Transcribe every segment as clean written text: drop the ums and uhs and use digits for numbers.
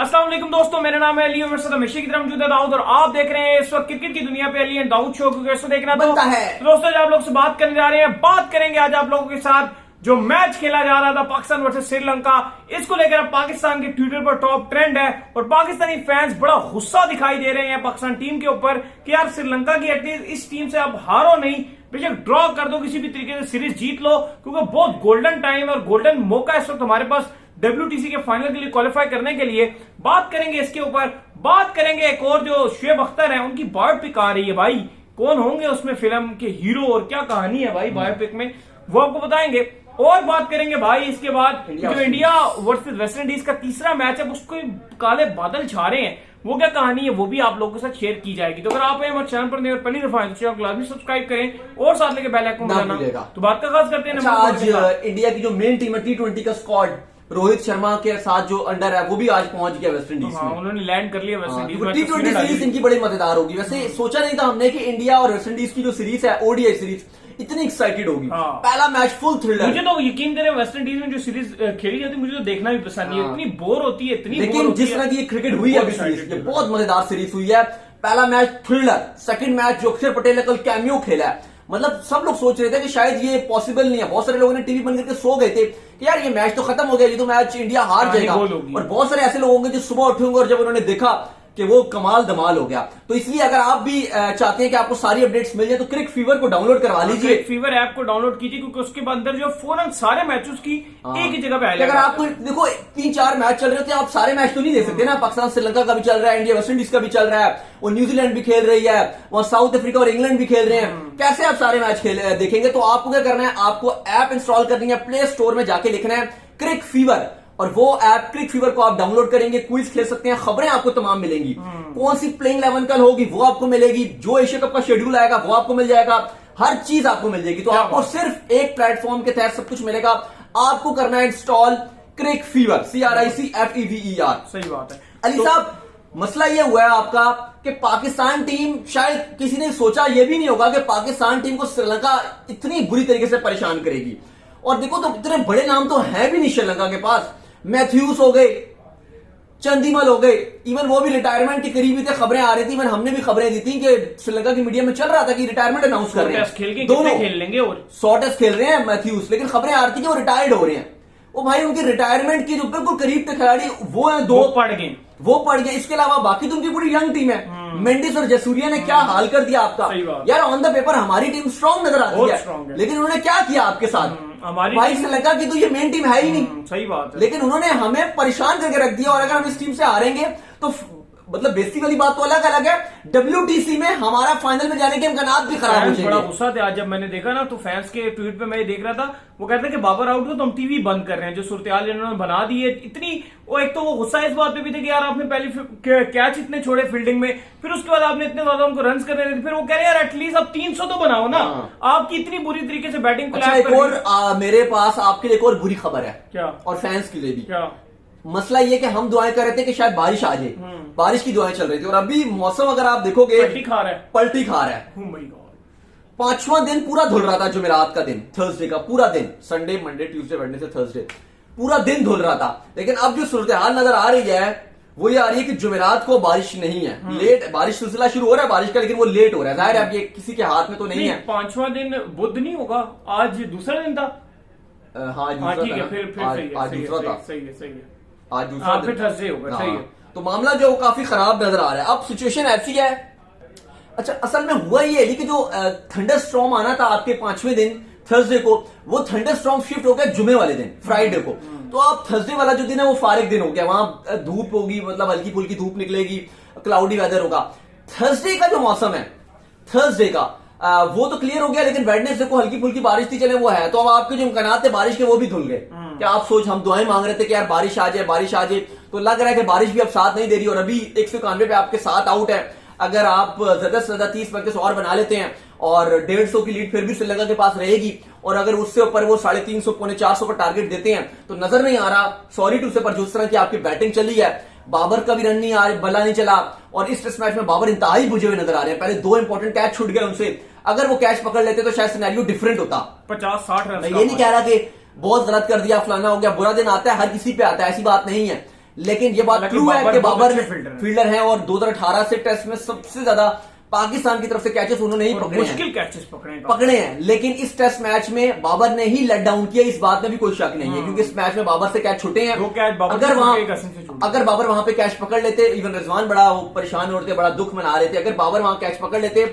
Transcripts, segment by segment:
अस्सलाम वालेकुम दोस्तों, मेरा नाम है अली और मेरे साथ हमेशा की तरह मौजूद है दाऊद और आप देख रहे हैं इस वक्त क्रिकेट की दुनिया पे अली एंड दाऊद शो को कैसे देखना बनता है। तो दोस्तों आज आप लोग से बात करने जा रहे हैं, बात करेंगे आज आप लोगों के साथ जो मैच खेला जा रहा था पाकिस्तान वर्सेस श्रीलंका। इसको लेकर अब पाकिस्तान के ट्विटर पर टॉप ट्रेंड है और पाकिस्तानी फैंस बड़ा गुस्सा दिखाई दे रहे हैं पाकिस्तान टीम के ऊपर कि यार श्रीलंका की एटलीस्ट इस टीम से अब हारो नहीं, बेशक ड्रॉ कर दो, किसी भी तरीके से सीरीज जीत लो, क्योंकि बहुत गोल्डन टाइम और गोल्डन मौका इस वक्त हमारे पास WTC के फाइनल के लिए क्वालिफाई करने के लिए। बात करेंगे इसके ऊपर, बात करेंगे एक और जो शुएब अख्तर है उनकी बायोपिक आ रही है भाई, कौन होंगे उसमें फिल्म के हीरो और क्या कहानी है भाई बायोपिक में, वो आपको बताएंगे। और बात करेंगे भाई इसके बाद जो इंडिया वर्सेस वेस्ट इंडीज का तीसरा मैच है उसको काले बादल छा रहे हैं, वो क्या कहानी है वो भी आप लोगों के साथ शेयर की जाएगी। तो अगर आप हमारे चैनल पर नहीं और पहली दफा तो चैनल को लाजमी सब्सक्राइब करें और साथ लेके बेल आइकन दबाना। तो बात का खास करते हैं आज इंडिया की जो मेन टीम है T20 का स्क्वाड, रोहित शर्मा के साथ जो अंडर है वो भी आज पहुंच गया वेस्ट इंडीज में। उन्होंने लैंड कर लिया वेस्ट इंडीज। T20 सीरीज इनकी बड़ी मजेदार होगी। वैसे सोचा नहीं था हमने कि इंडिया और वेस्ट इंडीज की जो सीरीज है ODI सीरीज इतनी एक्साइटेड होगी। पहला मैच फुल थ्रिलर। मुझे तो यकीन करें वेस्ट इंडीज में जो सीरीज खेली जाती है मुझे तो देखना भी पसंद नहीं है, इतनी बोर होती है, इतनी लेकिन जिस तरह की ये क्रिकेट हुई है सीरीज, ये बहुत मजेदार सीरीज हुई है। पहला मैच थ्रिलर, सेकंड मैच जो अक्षर पटेल ने कल कैमियो खेला है, मतलब सब लोग सोच रहे थे कि शायद ये पॉसिबल नहीं है। बहुत सारे लोगों ने टीवी बंद करके सो गए थे कि यार ये मैच तो खत्म हो गया, ये तो मैच इंडिया हार जाएगा। और बहुत सारे ऐसे लोग होंगे जो सुबह उठे होंगे और जब उन्होंने देखा कि वो कमाल धमाल हो गया। तो इसलिए अगर आप भी चाहते हैं कि आपको सारी अपडेट्स मिल जाए तो क्रिक फीवर को डाउनलोड करवा लीजिए। क्रिक फीवर ऐप को डाउनलोड कीजिए क्योंकि उसके अंदर जो फौरन सारे मैचेस की एक ही जगह पे आएगा। अगर आपको देखो 3-4 मैच चल रहे होते हैं, आप सारे मैच तो नहीं देख सकते ना। पाकिस्तान श्रीलंका का भी चल रहा है, इंडिया वेस्ट इंडीज का भी चल रहा है, वो न्यूजीलैंड भी खेल रही है, वहां साउथ अफ्रीका और इंग्लैंड भी खेल रहे हैं। कैसे आप सारे मैच देखेंगे? तो आपको क्या करना है, आपको ऐप इंस्टॉल करनी है, प्ले स्टोर में जाके लिखना है क्रिक फीवर, और वो ऐप क्रिक फीवर को आप डाउनलोड करेंगे, क्विज खेल सकते हैं, खबरें आपको तमाम मिलेंगी। कौन सी प्लेइंग 11 कल होगी वो आपको मिलेगी, जो एशिया कप का शेड्यूल आएगा वो आपको मिल जाएगा, हर चीज आपको मिल जाएगी। तो आपको सिर्फ एक प्लेटफॉर्म के तहत सब कुछ मिलेगा। आपको करना है इंस्टॉल क्रिक फीवर, CRICFEVER। सही बात है अली साहब, मसला यह हुआ है आपका कि पाकिस्तान टीम, शायद किसी ने सोचा यह भी नहीं होगा कि पाकिस्तान टीम को श्रीलंका इतनी बुरी तरीके से परेशान करेगी। और देखो तो इतने बड़े नाम तो है भी नहीं श्रीलंका के पास। मैथ्यूज हो गए, चंदीमल हो गए, इवन वो भी रिटायरमेंट के करीब ही थे, खबरें आ रही थी, इवन हमने भी खबरें दी थी कि श्रीलंका की मीडिया में चल रहा था कि रिटायरमेंट अनाउंस कर रहे हैं। दोनों खेल लेंगे और 100 टेस्ट खेल रहे हैं मैथ्यूज, लेकिन खबरें आ रही थी कि वो रिटायर्ड हो रहे हैं। वो भाई उनकी रिटायरमेंट की जो बिल्कुल करीब थे खिलाड़ी वो है, दो पड़ गए। इसके अलावा बाकी तो उनकी पूरी यंग टीम है। मेंडिस और जसूरिया ने क्या हाल कर दिया आपका यार। ऑन द पेपर हमारी टीम स्ट्रांग नजर आती है, लेकिन उन्होंने क्या किया आपके साथ? हमारी भाई श्रीलंका की तो ये मेन टीम है ही नहीं। सही बात है, लेकिन उन्होंने हमें परेशान करके रख दिया। और अगर हम इस टीम से हारेंगे तो मतलब बेसिक वाली बात तो अलग अलग है, WTC में हमारा फाइनल में जाने के इम्कान भी खराब हो जाएंगे। बड़ा गुस्सा था आज जब मैंने देखा ना, तो फैंस के ट्वीट पे मैं देख रहा था, वो कहते हैं कि बाबर आउट हो तो हम टीवी बंद कर रहे हैं। जो सूरत इन्होंने बना दी है इतनी, वो एक तो वो गुस्सा इस बात पे भी था कि यार आपने पहले कैच इतने छोड़े फील्डिंग में, फिर उसके बाद आपने इतने ज्यादा उनको रन करने थे, फिर वो कह रहे यार एटलीस्ट अब 300 तो बनाओ ना। आपकी इतनी बुरी तरीके से बैटिंग। अच्छा, एक और मेरे पास आपके लिए एक और बुरी खबर है। क्या? और फैंस के लिए भी। क्या? मसला ये कि हम दुआएं कर रहे थे कि शायद बारिश आ जाए, बारिश की दुआएं चल रही थी, और अभी मौसम अगर आप देखोगे पलटी खा रहा है। 5वां दिन पूरा धुल रहा था, जुमेरात का दिन, थर्सडे का पूरा दिन, Sunday Monday Tuesday Wednesday Thursday पूरा दिन धुल रहा था। लेकिन अब जो सूरत हाल नजर आ रही है वो ये आ रही है कि जुमेरात को बारिश नहीं है, लेट बारिश सिलसिला शुरू हो रहा है बारिश का, लेकिन वो लेट हो रहा है। जाहिर है अब ये किसी के हाथ में तो नहीं है। 5वां दिन बुध नहीं होगा, आज दूसरा दिन था। हाँ ठीक है, फिर आज दूसरा था। सही है आज दूसरा फिर थर्सडे होगा। सही है। तो मामला जो काफी खराब नजर आ रहा है। अब सिचुएशन ऐसी है। अच्छा, असल में हुआ ये है कि जो थंडर स्टॉर्म आना था आपके 5वें दिन थर्सडे को, वो थंडर स्टॉर्म शिफ्ट हो गया जुमे वाले दिन, फ्राइडे को। तो आप थर्सडे वाला जो दिन है वो फारिग दिन हो गया, वहां धूप होगी, मतलब हल्की फुल्की धूप निकलेगी, क्लाउडी वेदर होगा। थर्सडे का जो मौसम है, थर्सडे का वो तो क्लियर हो गया, लेकिन वेडनेसडे को हल्की फुल्की बारिश थी, चले वो है। तो अब आपके जो इम्कान थे बारिश के वो भी धुल गए। क्या आप सोच, हम दुआएं मांग रहे थे कि यार बारिश आ जाए, बारिश आ जाए, तो लग रहा है कि बारिश भी अब साथ नहीं दे रही। और अभी 191 पे आपके 7 आउट है। अगर आप ज्यादा से ज्यादा 30-35 और बना लेते हैं और 150 की लीड फिर भी श्रीलंका के पास रहेगी, और अगर उससे ऊपर वो 350 पौने 400 पर टारगेट देते हैं, तो नजर नहीं आ रहा, सॉरी टू से, पर जिस तरह की आपकी बैटिंग चली है, बाबर का भी रन नहीं आ रहा, बल्ला नहीं चला, और इस टेस्ट मैच में बाबर इंतहाई बुझे हुए नजर आ रहे हैं। पहले 2 इंपॉर्टेंट कैच छूट गए उनसे, अगर वो कैच पकड़ लेते तो शायद सिनेरियो डिफरेंट होता। 50-60 रन। मैं ये नहीं कह रहा कि बहुत गलत कर दिया, फलाना हो गया, बुरा दिन आता है, हर किसी पे आता है, ऐसी बात नहीं है। लेकिन ये बात हालांकि ट्रू है बाबर कि बहुत बाबर अच्छे फील्डर हैं। फील्डर हैं और 2018 से टेस्ट में सबसे ज्यादा पाकिस्तान की तरफ से कैचेस उन्होंने ही और पकड़े हैं। मुश्किल कैचेस पकड़े हैं, लेकिन इस टेस्ट मैच में बाबर ने ही लेट डाउन किया, इस बात में भी कोई शक नहीं है, क्योंकि इस मैच में बाबर से कैच छूटे हैं। 2 कैच बाबर अगर से वहां छूटे, कसम से छूटे। अगर बाबर वहां पे कैच पकड़ लेते, इवन रिजवान बड़ा वो परेशान होते, बड़ा दुख मना रहे थे, अगर बाबर वहां कैच पकड़ लेते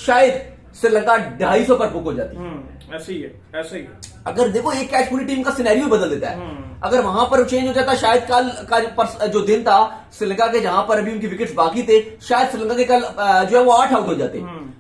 शायद श्रीलंका 250 पर बुक हो जाती। ऐसे ही है, ऐसे ही है। अगर देखो एक कैच पूरी टीम का सिनेरियो बदल देता है। अगर वहां पर चेंज हो जाता, शायद कल का जो दिन था श्रीलंका के, जहां पर अभी उनकी विकेट्स बाकी थे, शायद श्रीलंका के कल जो है वो 8 आउट हो जाते,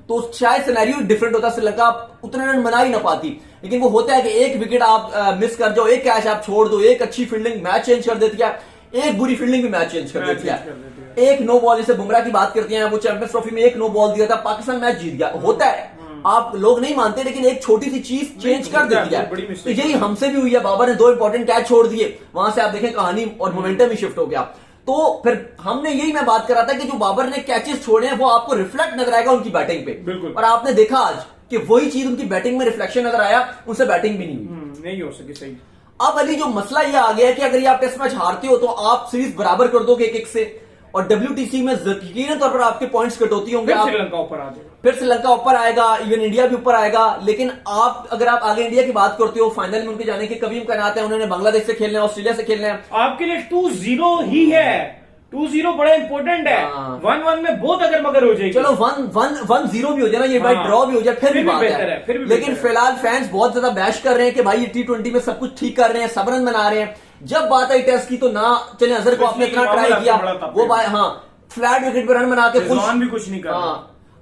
तो शायद सिनेरियो डिफरेंट होता, श्रीलंका उतने रन बना ही ना पाती। लेकिन वो होता है कि एक विकेट आप मिस कर जाओ, एक कैच आप छोड़ दो, एक अच्छी फील्डिंग मैच चेंज कर देती है, एक बुरी फील्डिंग भी मैच चेंज कर देती है। एक नो बॉल, जैसे बुमराह की बात करते हैं, वो चैंपियंस ट्रॉफी में एक नो बॉल दिया था, पाकिस्तान मैच जीत गया। होता है, आप लोग नहीं मानते, लेकिन एक छोटी सी चीज चेंज कर देती है। तो यही हमसे भी हुई है, बाबर ने 2 इंपॉर्टेंट कैच छोड़ दिए, वहां से आप देखें कहानी और मोमेंटम ही शिफ्ट हो गया। तो फिर हमने यही मैं बात कर रहा था कि जो बाबर ने कैचेस छोड़े हैं वो आपको रिफ्लेक्ट नजर आएगा उनकी बैटिंग पे, और आपने देखा आज कि वही चीज उनकी बैटिंग में रिफ्लेक्शन नजर आया, उनसे बैटिंग भी नहीं हुई। नहीं हो सकी सही। अब अली जो मसला ये आ गया है कि अगर ये आप टेस्ट मैच हारते हो तो आप सीरीज बराबर कर दोगे 1-1 से, और WTC में यकीनन तौर पर आपके पॉइंट्स कटौती होंगे, श्रीलंका ऊपर आ जाएगा, फिर श्रीलंका ऊपर आएगा, इवन इंडिया भी ऊपर आएगा। लेकिन आप अगर आप आगे इंडिया की बात करते हो, फाइनल में उनके जाने के कभी इम्कानात है, उन्होंने बांग्लादेश से खेलना है, ऑस्ट्रेलिया से खेलना है। आपके लिए 2-0 ही है, 2-0 बड़ा इंपॉर्टेंट है। 1-1 में बहुत अगर मगर हो जाएगी, चलो 1-0 भी हो जाए ना, ये भाई ड्रॉ भी हो जाए, फिर भी बात है। लेकिन फिलहाल फैंस बहुत ज्यादा बैश कर रहे हैं कि भाई ये T20 में सब कुछ ठीक कर रहे हैं, सब रन बना रहे हैं। जब बात आई टेस्ट की तो ना चले अजहर को आपने इतना ट्राई किया, वो भाई हाँ फ्लैट विकेट पर रन बना के खुश भी कुछ नहीं कर रहा।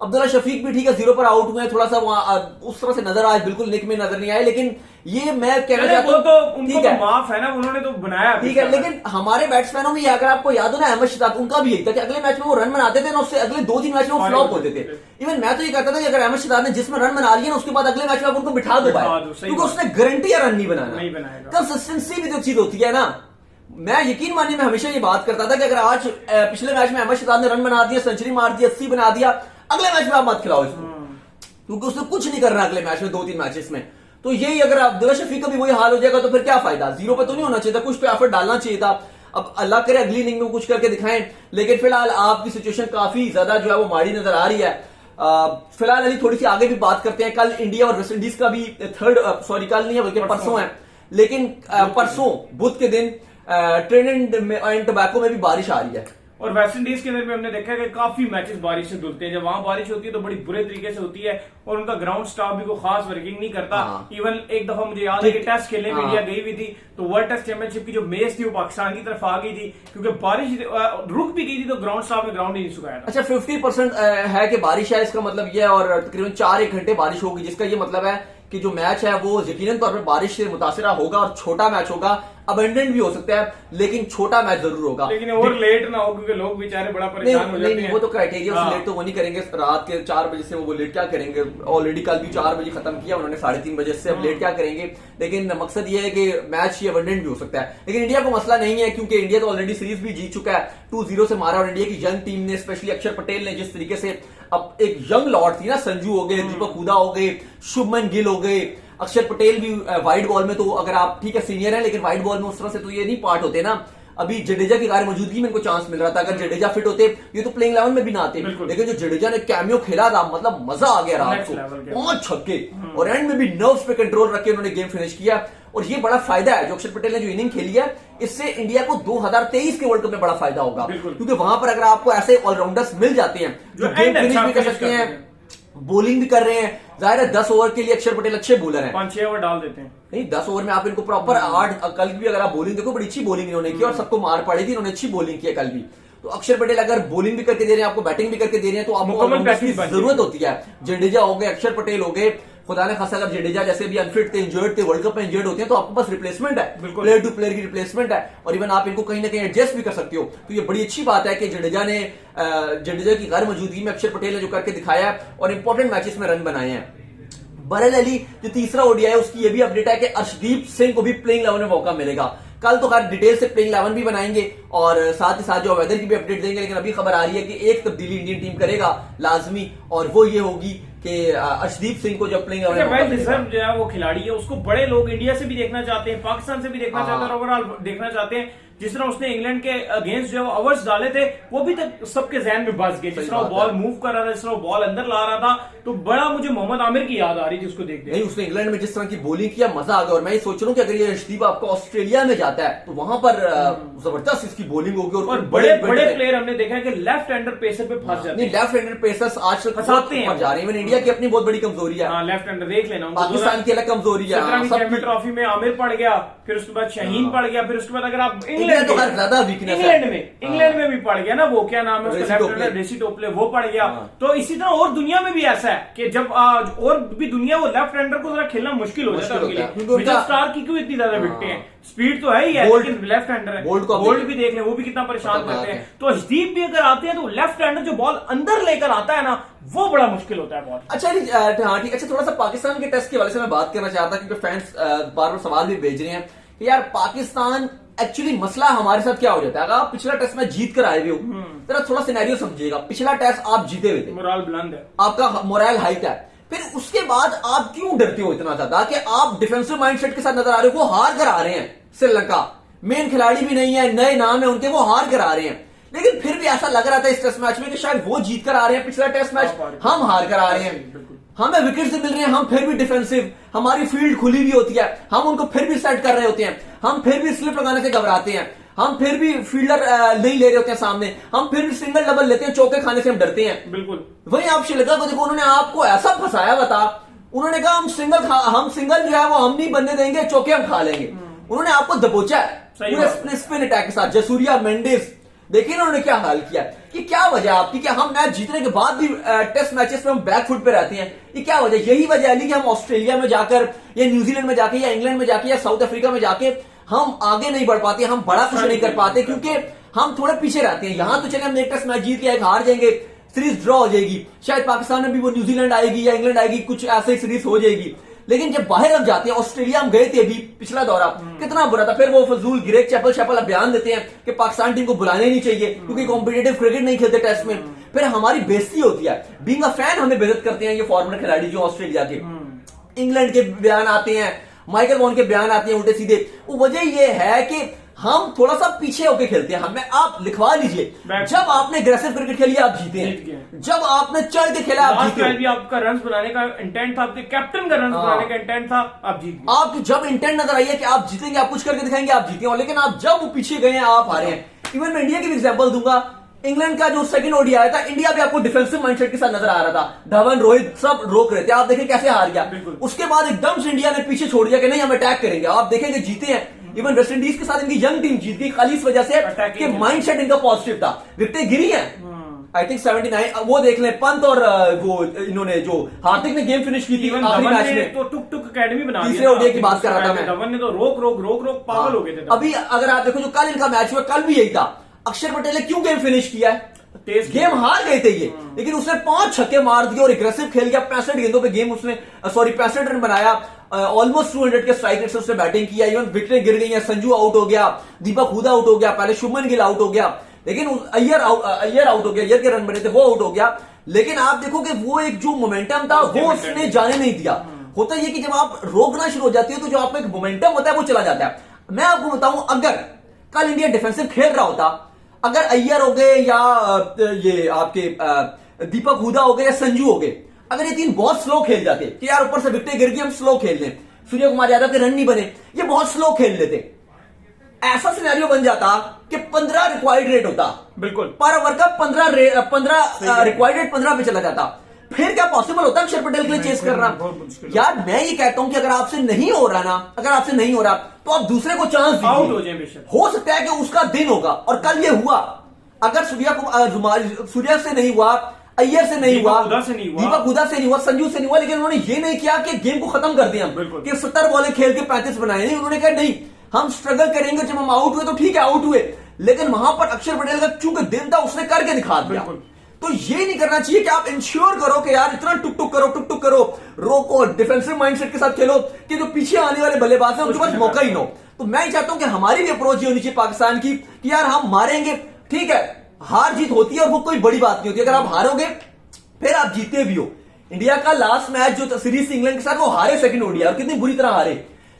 अब्दुल्ला शफीक भी ठीक है 0 पर आउट हुए, थोड़ा सा वहां उस तरह से नजर आज बिल्कुल निक में नजर नहीं आए। लेकिन ये मैं कहना चाहता हूं, तो उनको तो माफ है ना, उन्होंने तो बनाया, ठीक है। लेकिन हमारे बैट्समैनों में अगर आपको याद हो ना, अहमद शहजाद, उनका भी यही था कि अगले मैच में वो रन बनाते थे ना, उससे अगले 2-3 मैच में वो फ्लॉप होते थे। इवन मैं तो ये कहता था कि अगर अहमद शहजाद ने जिसमें रन बना लिए ना, उसके बाद अगले मैच में आप उनको बिठा दो भाई, क्योंकि उसने गारंटी है रन नहीं बनाना। कंसिस्टेंसी भी तो चीज होती है ना। मैं यकीन मानिए मैं हमेशा ये बात करता था कि अगर आज पिछले मैच में अहमद शहजाद ने रन बना दिया, सेंचुरी मार दी, 80 बना दिया, अगले मैच में आप मत खिलाओ इसको, क्योंकि उसने कुछ नहीं करना अगले मैच में, 2-3 मैचेस में। तो यही अगर अब्दुल्ला शफीक का भी वही हाल हो जाएगा तो फिर क्या फायदा, 0 पे तो नहीं होना चाहिए था, कुछ तो एफर्ट डालना चाहिए था। अब अल्लाह करे अगली इनिंग में कुछ करके दिखाएं, लेकिन फिलहाल आपकी सिचुएशन काफी ज्यादा जो है वो माड़ी नजर आ रही है। फिलहाल अली थोड़ी सी आगे भी बात करते हैं, कल इंडिया और वेस्ट इंडीज का भी कल नहीं है बल्कि परसों है, लेकिन परसों बुध के दिन ट्रिनिडाद एंड टोबैगो में भी बारिश आ रही है। और वेस्ट इंडीज के अंदर भी हमने देखा कि काफी मैचेस बारिश से धुलते हैं। जब वहां बारिश होती है तो बड़ी बुरे तरीके से होती है, और उनका ग्राउंड स्टाफ भी कोई खास वर्किंग नहीं करता। इवन एक दफा मुझे याद है कि टेस्ट खेलने में इंडिया गई हुई थी, तो वर्ल्ड टेस्ट चैंपियनशिप की जो मेज थी वो पाकिस्तान की तरफ आ गई थी, क्योंकि बारिश रुक भी गई थी तो ग्राउंड स्टाफ ने ग्राउंड ही नहीं सुखाया था। अच्छा 50% है कि बारिश है, इसका मतलब यह है, और तकरीबन 4-1 घंटे बारिश होगी, जिसका ये मतलब है कि जो मैच है वो यकीनन तौर पर बारिश से मुतासिरा होगा, और छोटा मैच होगा, अबेंडेंट भी हो सकता है, लेकिन छोटा मैच जरूर होगा। लेकिन और लेट ना हो, क्योंकि लोग बेचारे बड़ा परेशान हो जाते हैं। वो तो क्राइटेरिया से लेट तो वो नहीं करेंगे, रात के 4 बजे से वो लेट क्या करेंगे, ऑलरेडी कल भी 4 बजे खत्म किया उन्होंने, 3:30 बजे से, अब लेट क्या करेंगे। लेकिन मकसद ये है कि मैच ही अबेंडेंट भी हो सकता है, लेकिन इंडिया को मसला नहीं है, क्योंकि इंडिया तो ऑलरेडी सीरीज भी जीत चुका है, 2-0 से मारा, और इंडिया की यंग टीम ने, स्पेशली अक्षर पटेल ने जिस तरीके से, अब एक यंग लॉर्ड थी ना, संजू हो गए, दीपक हुडा हो गए, शुभमन गिल हो गए, अक्षर पटेल भी वाइड बॉल में, तो अगर आप ठीक है सीनियर है, लेकिन वाइड बॉल में उस तरह से तो ये नहीं पार्ट होते ना। अभी जडेजा की गैर मौजूदगी में इनको चांस मिल रहा था, अगर जडेजा फिट होते ये तो प्लेइंग 11 में भी ना आते, लेकिन जो जडेजा ने कैमियो खेला था, मतलब मजा आ गया रात को, 5 छक्के, और एंड में भी नर्व्स पे कंट्रोल रख के उन्होंने गेम फिनिश किया। और ये बड़ा फायदा है जो अक्षर पटेल ने जो इनिंग खेली है, इससे इंडिया को 2023 के वर्ल्ड कप में बड़ा फायदा होगा, क्योंकि वहां पर अगर आपको ऐसे ऑलराउंडर्स मिल जाते हैं जो गेम फिनिश भी कर सकते हैं, बॉलिंग भी कर रहे हैं, जाहिर है 10 ओवर के लिए अक्षर पटेल अच्छे बॉलर हैं, 5-6 ओवर डाल देते हैं। नहीं 10 ओवर में आप इनको प्रॉपर 8, कल भी अगर आप बॉलिंग देखो बड़ी अच्छी बॉलिंग इन्होंने की, और सबको मार पड़ी थी, इन्होंने अच्छी बॉलिंग की कल भी। तो अक्षर पटेल अगर बॉलिंग भी करके दे रहे हैं, आपको बैटिंग भी करके दे रहे हैं, तो आपको जरूरत होती है। जडेजा हो गए, अक्षर पटेल हो गए, खुदा ने खासा अगर जडेजा जैसे भी अनफिट थे, इंजर्ड थे, वर्ल्ड कप में इंजर्ड होते हैं, तो आपके पास रिप्लेसमेंट है, प्लेयर टू प्लेयर की रिप्लेसमेंट है, और इवन आप इनको कहीं ना कहीं एडजस्ट भी कर सकते हो। तो ये बड़ी अच्छी बात है कि जडेजा की गैर मौजूदगी में अक्षर पटेल ने जो करके दिखाया है, और इंपॉर्टेंट मैचेस में रन बनाए हैं। बरल अली जो तीसरा ओडीआई है, उसकी ये भी अपडेट है कि अर्शदीप सिंह को भी प्लेइंग 11 में मौका मिलेगा। कल तो खैर डिटेल से प्लेइंग 11 भी बनाएंगे, और साथ ही साथ जो वेदर की भी अपडेट देंगे, लेकिन अभी खबर आ रही है कि एक तब्दीली इंडियन टीम करेगा लाजमी, और वो ये होगी कि अर्शदीप सिंह को जब प्लेइंग 11 में जो है वो खिलाड़ी है, उसको बड़े लोग इंडिया से भी देखना चाहते हैं, पाकिस्तान से भी देखना चाहते हैं, और ओवरऑल देखना चाहते हैं, जिस तरह उसने इंग्लैंड के अगेंस्ट जो ओवर्स डाले थे वो भी तक सबके जहन में बस गए, जिस तरह वो बॉल मूव कर रहा था, जिस तरह वो बॉल अंदर ला रहा था, तो बड़ा मुझे मोहम्मद आमिर की याद आ रही थी उसको देख नहीं, उसने इंग्लैंड में जिस तरह की बॉलिंग किया मजा आ गया। और मैं ये सोच रहा हूँ कि अगर ये अर्शदीप आपका ऑस्ट्रेलिया में जाता है तो वहां पर जबरदस्त इसकी बॉलिंग होगी। और बड़े बड़े प्लेयर हमने देखा है कि लेफ्ट हैंडर पेसर पे फंस जाते हैं। लेफ्ट हैंडर पेसर्स आजकल फंसाते हैं जा रहे हैं। इंडिया की अपनी बहुत बड़ी कमजोरी है, लेफ्ट हैंडर देख लेना, पाकिस्तान की अलग कमजोरी है। चैंपियन ट्रॉफी में आमिर पड़ गया, फिर उसके बाद शाहीन पड़ गया, फिर उसके बाद अगर आप इंग्लैंड तो ज्यादा वीकनेस है, इंग्लैंड में भी पड़ गया ना, वो क्या नाम है उसका लेफ्ट हैंडर रेसी टोपले, वो पड़ गया। तो इसी तरह और दुनिया में भी ऐसा है कि जब और भी दुनिया वो लेफ्ट हैंडर को जरा खेलना मुश्किल हो जाता है उनके लिए। मिचेल स्टार्क की क्यों इतनी ज्यादा विकेटें हैं? स्पीड तो है ही है, लेकिन लेफ्ट हैंडर है। बोल्ट भी देख लें, वो भी कितना परेशान करते हैं। तो अर्शदीप भी अगर आते हैं तो लेफ्ट हैंडर जो बॉल अंदर लेकर आता है ना, वो बड़ा मुश्किल होता है बहुत। अच्छा हाँ ठीक। अच्छा, थोड़ा सा पाकिस्तान के टेस्ट के वाले से मैं बात करना चाहता, क्योंकि फैंस बार बार सवाल भी भेज रहे हैं कि यार पाकिस्तान एक्चुअली मसला हमारे साथ क्या हो जाता है। अगर आप पिछला टेस्ट में जीत कर आए हुए हो, तो थोड़ा सिनेरियो समझिएगा। पिछला टेस्ट आप जीते हुए थे, मोरल बुलंद है, आपका मोरल हाइट है, फिर उसके बाद आप क्यों डरते हो इतना ज्यादा कि आप डिफेंसिव माइंडसेट के साथ नजर आ रहे हो? वो हार कर आ रहे हैं, श्रीलंका मेन खिलाड़ी भी नहीं है, नए नाम है उनके, वो हार कर आ रहे हैं। लेकिन फिर भी ऐसा लग रहा था इस टेस्ट मैच में कि शायद वो जीत कर आ रहे हैं, पिछला टेस्ट मैच हम हार कर आ रहे हैं। हमें विकेट से मिल रहे हैं, हम फिर भी डिफेंसिव, हमारी फील्ड खुली हुई होती है, हम उनको फिर भी सेट कर रहे होते हैं, हम फिर भी स्लिप लगाने से घबराते हैं, हम फिर भी फील्डर नहीं ले रहे होते हैं सामने, हम फिर भी सिंगल डबल लेते हैं, चौके खाने से हम डरते हैं। बिल्कुल वही आप श्रीलंका को देखो, उन्होंने आपको ऐसा फंसाया बता, उन्होंने कहा हम सिंगल जो है वो हम नहीं बनने देंगे, चौके हम खा लेंगे। उन्होंने आपको दबोचा है पूरे स्पिन अटैक के साथ। जसूरिया, मेंडिस, देखिए ना उन्होंने क्या हाल किया। कि क्या वजह आपकी कि हम मैच जीतने के बाद भी टेस्ट मैचेस में हम बैक फुट पे रहते हैं? ये क्या वजह? यही वजह है कि हम ऑस्ट्रेलिया में जाकर या न्यूजीलैंड में जाके या इंग्लैंड में जाके या साउथ अफ्रीका में जाके हम आगे नहीं बढ़ पाते, हम बड़ा कुछ नहीं कर पाते, क्योंकि हम थोड़े पीछे रहते हैं। यहां तो चले हम एक टेस्ट मैच जीत के एक हार जाएंगे, सीरीज ड्रॉ हो जाएगी, शायद पाकिस्तान में भी वो न्यूजीलैंड आएगी या इंग्लैंड आएगी, कुछ ऐसे सीरीज हो जाएगी। लेकिन जब बाहर हम जाते हैं, ऑस्ट्रेलिया हम गए थे अभी पिछला दौरा, कितना बुरा था। फिर वो फजूल गिरेक चैपल बयान देते हैं कि पाकिस्तान टीम को बुलाने नहीं चाहिए क्योंकि कॉम्पिटिटिव क्रिकेट नहीं खेलते टेस्ट में। फिर हमारी बेइज्जती होती है, बीइंग अ फैन हमें बेइज्जत करते हैं ये फॉर्मर खिलाड़ी जो ऑस्ट्रेलिया के। इंग्लैंड के बयान आते हैं, माइकल वॉन के बयान आते हैं उल्टे सीधे। वो वजह यह है कि हम थोड़ा सा पीछे होके खेलते हैं। हमें आप लिखवा लीजिए, जब आपने अग्रेसिव क्रिकेट खेली आप जीते हैं, जब आपने चढ़ के खेला आप जीते हैं। भी आपका रन बनाने का इंटेंट था, आपके कैप्टन का रन बनाने का इंटेंट था, आप जीत गए। आपकी जब इंटेंट नजर आई है कि आप जीतेंगे, आप कुछ करके दिखाएंगे, आप जीते हो, लेकिन आप जब वो पीछे गए हैं आप हारे हैं। इवन मैं इंडिया की भी एग्जांपल दूंगा, इंग्लैंड का जो सेकंड ओडी आया था, इंडिया भी आपको डिफेंसिव माइंडसेट के साथ नजर आ रहा था, धवन, रोहित सब रोक रहे थे, आप देखें कैसे हार गया। उसके बाद एकदम से इंडिया ने पीछे छोड़ दिया कि नहीं हम अटैक करेंगे, आप देखेंगे जीते हैं। इवन वेस्ट इंडीज के साथ इनकी यंग टीम जीत गई खाली इस वजह से कि माइंडसेट इनका पॉजिटिव था। विकेटें गिरी हैं आई थिंक 79, वो देख लें पंत और वो इन्होंने जो हार्दिक ने गेम फिनिश की थी आखिरी मैच में, तो टुक टुक अकेडमी बना तीसरे ओडीआई की बात कर रहा था मैं। धवन ने तो रोक पागल हो गए थे। अभी अगर आप देखो जो कल इनका मैच हुआ, कल भी यही था, अक्षर पटेल ने क्यों गेम फिनिश किया है? गेम हार गए थे ये, लेकिन उसने 5 छक्के मार दिए और एग्रेसिव खेल गया। 65 गेंदों पे गेम उसने 65 रन बनाया, ऑलमोस्ट 200 के स्ट्राइक रेट से उसने बैटिंग किया। इवन विकेटें गिर गई हैं, संजू आउट हो गया, दीपक हुडा आउट हो गया, पहले शुभमन गिल आउट हो गया, लेकिन अय्यर आउट हो गया, अय्यर के रन बने थे वो आउट हो गया। लेकिन आप देखो कि वो एक जो मोमेंटम था वो उसने जाने नहीं दिया। होता यह कि जब आप रोकना शुरू हो जाती है तो जो आपका एक मोमेंटम होता है वो चला जाता है। मैं आपको बताऊं, अगर कल इंडिया डिफेंसिव खेल रहा होता, अगर अय्यर हो गए या ये आपके दीपक हुडा हो गए या संजू हो गए, अगर ये तीन बहुत स्लो खेल जाते कि यार ऊपर से विकेटें गिर गई हम स्लो खेल लें, सूर्य कुमार यादव के रन नहीं बने, ये बहुत स्लो खेल लेते, ऐसा सिनेरियो बन जाता कि 15 रिक्वायर्ड रेट होता, बिल्कुल पर ओवर का 15 रिक्वायर्ड रेट 15 पे चला जाता। फिर क्या पॉसिबल होता अक्षर पटेल के लिए चेस करना? यार मैं ये कहता हूं कि अगर आपसे नहीं हो रहा ना, अगर आपसे नहीं हो रहा तो आप दूसरे को चांस दीजिए, आउट हो जाए बेशक। हो सकता है कि उसका दिन होगा, और कल ये हुआ। अगर सूर्या से नहीं हुआ, अय्यर से नहीं हुआ, दीपक हुडा से नहीं हुआ, संजू से नहीं हुआ, लेकिन उन्होंने ये नहीं किया कि गेम को खत्म कर दिया कि 70 बॉलें खेल के 35 बनाए। नहीं, उन्होंने कहा नहीं हम स्ट्रगल करेंगे, जब हम आउट हुए तो ठीक है आउट हुए, लेकिन वहां पर अक्षर पटेल का चूंकि दिन था उसने करके दिखा दिया। तो ये नहीं करना चाहिए कि आप इंश्योर करो कि यार इतना टुक टुक करो, रोको, डिफेंसिव माइंडसेट के साथ खेलो कि जो पीछे आने वाले बल्लेबाज हैं उनके पास मौका ही ना हो। तो मैं चाहता हूं कि हमारी भी अप्रोच ये होनी चाहिए पाकिस्तान की कि यार हम मारेंगे, ठीक है हार जीत होती है और वो कोई बड़ी बात नहीं होती। अगर आप हारोगे फिर आप जीते भी हो। इंडिया का लास्ट मैच जो सीरीज इंग्लैंड के साथ वो हारे सेकंड ओडीआई और कितनी बुरी तरह हारे,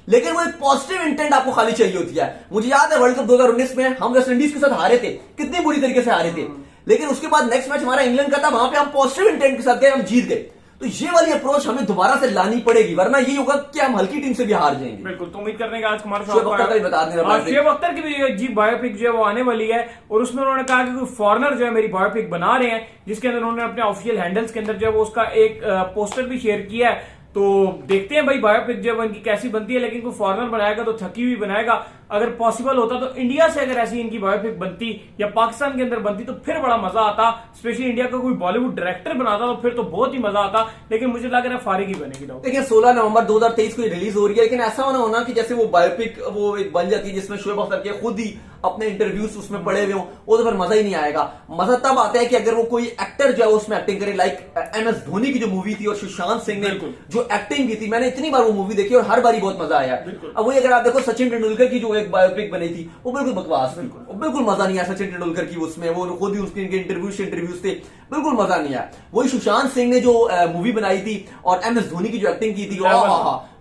लेकिन वो एक पॉजिटिव इंटेंट आपको खाली चाहिए होती है। मुझे याद है वर्ल्ड कप 2019 में हम वेस्ट इंडीज के साथ हारे थे, कितनी बुरी तरीके से हारे थे, लेकिन उसके बाद नेक्स्ट मैच हमारा इंग्लैंड का था, वहां पे हम पॉजिटिव इंटेंट के साथ गए, हम जीत गए। तो ये वाली अप्रोच हमें दोबारा से लानी पड़ेगी, वरना ये होगा कि हम हल्की टीम से भी हार जाएंगे। बिल्कुल, तो उम्मीद करने का आज हमारा शुएब अख्तर का भी बता देना। शुएब अख्तर की भी जी बायोपिक जो है वो आने वाली है, और उसमें उन्होंने कहा कि कोई फॉरेनर जो है मेरी बायोपिक बना रहे हैं, जिसके अंदर उन्होंने अपने ऑफिशियल हैंडल्स के अंदर जो है वो उसका एक पोस्टर भी शेयर किया है। तो देखते हैं भाई बायोपिक जो है इनकी कैसी बनती है, लेकिन कोई फॉरेनर बनाएगा तो थकी हुई बनाएगा। अगर पॉसिबल होता तो इंडिया से अगर ऐसी इनकी बायोपिक बनती या पाकिस्तान के अंदर बनती तो फिर बड़ा मजा आता, स्पेशली इंडिया का कोई बॉलीवुड डायरेक्टर बनाता तो फिर तो बहुत ही मजा आता, लेकिन मुझे लग रहा है फारिग ही बनेगी। देखिए 16 नवंबर 2023 को रिलीज हो रही है, लेकिन ऐसा होना कि जैसे वो बायोपिक वो एक बन जाती है जिसमें शुएब अख्तर के खुद ही अपने इंटरव्यूज उसमें पड़े हुए हों, वो तो फिर मजा ही नहीं आएगा। मजा तब आता है कि अगर वो कोई एक्टर जो है उसमें एक्टिंग करे, लाइक MS धोनी की जो मूवी थी और सुशांत सिंह ने जो एक्टिंग की थी, मैंने इतनी बार वो मूवी देखी और हर बारी बहुत मजा आया। अब वही अगर आप देखो सचिन तेंदुलकर की जो एक बायोपिक बनी थी वो बिल्कुल बकवास थी, बिल्कुल मजा नहीं आया सचिन तेंदुलकर की उसमें, वो खुद ही उसके इंटरव्यूज थे, बिल्कुल मजा नहीं आया। वही सुशांत सिंह ने जो मूवी बनाई थी और MS धोनी की जो एक्टिंग की थी,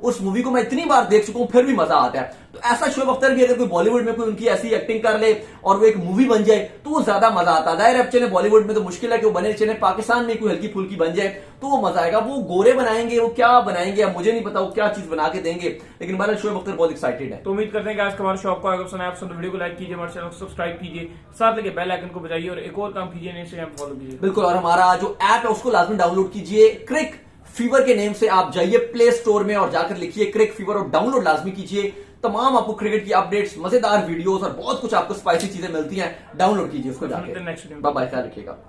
उस मूवी को मैं इतनी बार देख चुका हूं फिर भी मजा आता है। तो ऐसा शुएब अख्तर भी अगर कोई बॉलीवुड में कोई उनकी ऐसी एक्टिंग कर ले और वो एक मूवी बन जाए तो वो ज्यादा मजा आता है। जाहिर है चले बॉलीवुड में तो मुश्किल है कि वो बने, चले पाकिस्तान में कोई हल्की फुल्की बन जाए तो वो मजा आएगा। वो गोरे बनाएंगे, वो क्या बनाएंगे अब मुझे नहीं पता, वो क्या चीज बना के देंगे, लेकिन बहरहाल शुएब अख्तर बहुत एक्साइटेड है। तो उम्मीद करते हैं कि आज का हमारा शो आपको आगे पसंद आया। आप वीडियो को लाइक कीजिए, हमारे चैनल को सब्सक्राइब कीजिए, साथ लगे बेल आइकन को बजाइए और एक और काम कीजिए, इंस्टाग्राम फॉलो कीजिए। बिल्कुल, और हमारा जो ऐप है उसको लाजमी डाउनलोड कीजिए, क्रिक फीवर के नेम से आप जाइए प्ले स्टोर में और जाकर लिखिए क्रिक फीवर और डाउनलोड लाजमी कीजिए। तमाम आपको क्रिकेट की अपडेट्स, मजेदार वीडियोस और बहुत कुछ आपको स्पाइसी चीजें मिलती हैं, डाउनलोड कीजिए उसको जाकर। नेक्स्ट बाय बाय, ख्याल रखिएगा।